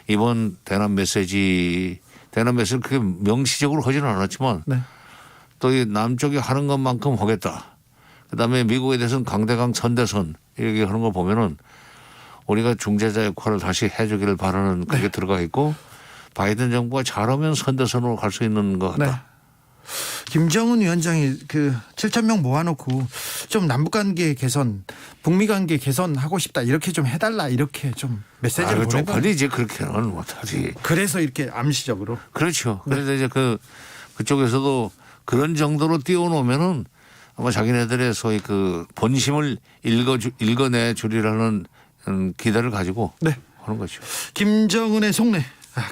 이번 대남 메시지를 그렇게 명시적으로 하지는 않았지만 네. 또 이 남쪽이 하는 것만큼 하겠다. 그다음에 미국에 대해서는 강대강 선대선 이렇게 하는 거 보면은 우리가 중재자 역할을 다시 해주기를 바라는 그게 들어가 있고 바이든 정부가 잘하면 선대선으로 갈 수 있는 것 같다. 네. 김정은 위원장이 그 7,000명 모아놓고 좀 남북관계 개선, 북미관계 개선하고 싶다 이렇게 좀 해달라 이렇게 좀 메시지를 보내고 쪽팔리지 그렇게는 못하지. 그래서 이렇게 암시적으로 그렇죠. 그래서 이제 그쪽에서도 그런 정도로 띄워놓으면은 아마 자기네들의 소위 그 본심을 읽어내 주리라는 기대를 가지고 네. 하는 거죠. 김정은의 속내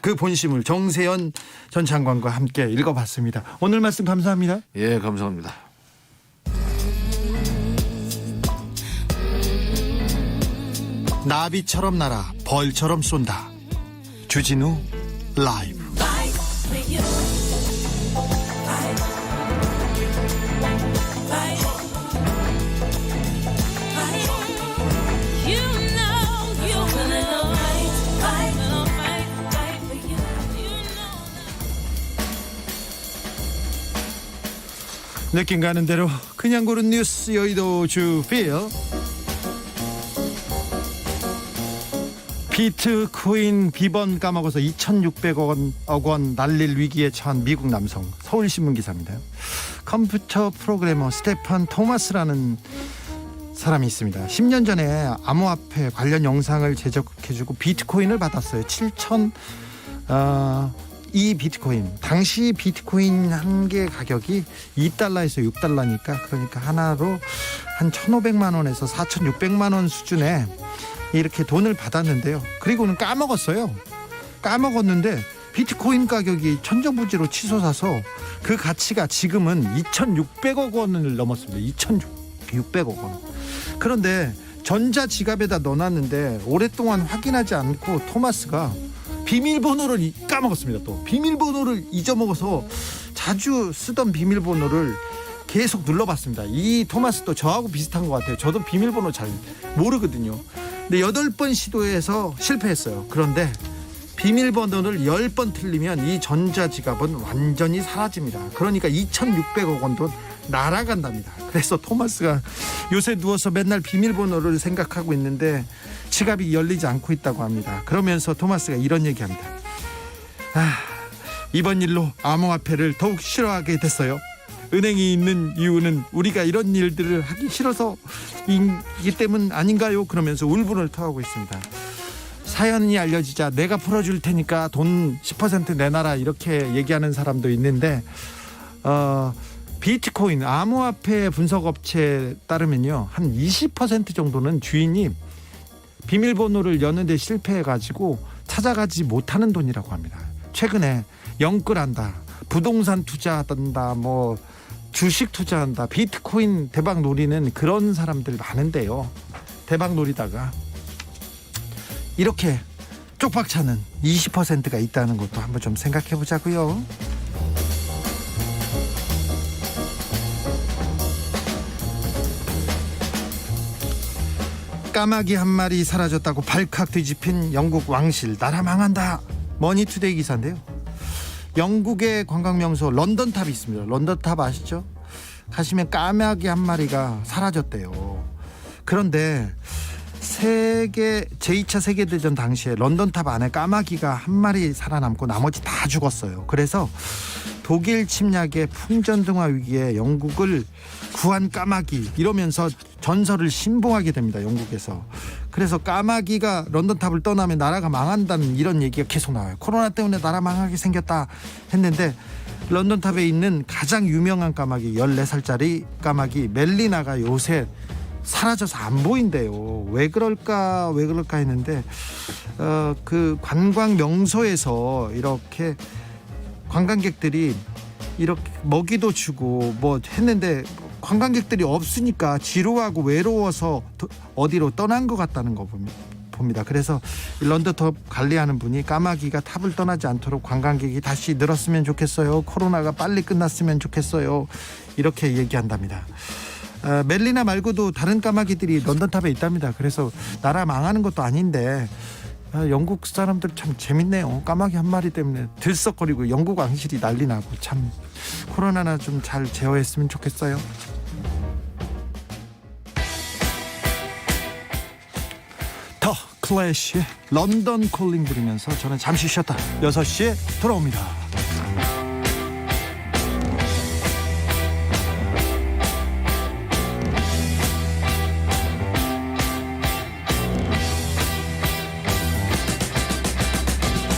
그 본심을 정세현 전 장관과 함께 읽어봤습니다. 오늘 말씀 감사합니다. 예, 감사합니다. 나비처럼 날아 벌처럼 쏜다. 주진우 라이브. 느낌 가는 대로 그냥 고른 뉴스 여의도 주필. 비트코인 비번 까먹어서 2,600억 원 날릴 위기에 처한 미국 남성. 서울신문 기사입니다. 컴퓨터 프로그래머 스테판 토마스라는 사람이 있습니다. 10년 전에 암호화폐 관련 영상을 제작해주고 비트코인을 받았어요. 7,000 이 비트코인, 당시 비트코인 한 개 가격이 2달러에서 6달러니까 그러니까 하나로 한 1,500만 원에서 4,600만 원 수준에 이렇게 돈을 받았는데요. 그리고는 까먹었어요. 까먹었는데 비트코인 가격이 천정부지로 치솟아서 그 가치가 지금은 2,600억 원을 넘었습니다. 2,600억 원. 그런데 전자지갑에다 넣어놨는데 오랫동안 확인하지 않고 토마스가 비밀번호를 까먹었습니다. 또 비밀번호를 잊어먹어서 자주 쓰던 비밀번호를 계속 눌러봤습니다. 이 토마스도 저하고 비슷한 것 같아요. 저도 비밀번호 잘 모르거든요. 근데 8번 시도해서 실패했어요. 그런데 비밀번호를 10번 틀리면 이 전자지갑은 완전히 사라집니다. 그러니까 2,600억 원도 날아간답니다. 그래서 토마스가 요새 누워서 맨날 비밀번호를 생각하고 있는데 지갑이 열리지 않고 있다고 합니다. 그러면서 토마스가 이런 얘기합니다. 이번 일로 암호화폐를 더욱 싫어하게 됐어요. 은행이 있는 이유는 우리가 이런 일들을 하기 싫어서이기 때문 아닌가요? 그러면서 울분을 토하고 있습니다. 사연이 알려지자 내가 풀어줄 테니까 돈 10% 내놔라 이렇게 얘기하는 사람도 있는데 비트코인 암호화폐 분석업체에 따르면요 한 20% 정도는 주인이 비밀번호를 여는데 실패해가지고 찾아가지 못하는 돈이라고 합니다. 최근에 영끌한다, 부동산 투자한다, 뭐 주식 투자한다, 비트코인 대박 노리는 그런 사람들 많은데요. 대박 노리다가 이렇게 쪽박차는 20%가 있다는 것도 한번 좀 생각해 보자고요. 까마귀 한 마리 사라졌다고 발칵 뒤집힌 영국 왕실. 나라 망한다. 머니투데이 기사인데요. 영국의 관광명소 런던탑이 있습니다. 런던탑 아시죠? 가시면 까마귀 한 마리가 사라졌대요. 그런데 제2차 세계대전 당시에 런던탑 안에 까마귀가 한 마리 살아남고 나머지 다 죽었어요. 그래서 독일 침략의 풍전등화 위기에 영국을 구한 까마귀 이러면서 전설을 신봉하게 됩니다. 영국에서. 그래서 까마귀가 런던탑을 떠나면 나라가 망한다는 이런 얘기가 계속 나와요. 코로나 때문에 나라 망하게 생겼다 했는데 런던탑에 있는 가장 유명한 까마귀 14살짜리 까마귀 멜리나가 요새 사라져서 안 보인대요. 왜 그럴까 했는데 그 관광 명소에서 이렇게 관광객들이 이렇게 먹이도 주고 뭐 했는데 관광객들이 없으니까 지루하고 외로워서 어디로 떠난 것 같다는 거 봅니다. 그래서 런던탑 관리하는 분이 까마귀가 탑을 떠나지 않도록 관광객이 다시 늘었으면 좋겠어요. 코로나가 빨리 끝났으면 좋겠어요. 이렇게 얘기한답니다. 멜리나 말고도 다른 까마귀들이 런던탑에 있답니다. 그래서 나라 망하는 것도 아닌데 영국 사람들 참 재밌네요. 까마귀 한 마리 때문에 들썩거리고 영국 왕실이 난리 나고 참 코로나나 좀 잘 제어했으면 좋겠어요. 더 클래시의 런던 콜링 들으면서 저는 잠시 쉬었다 6시에 돌아옵니다.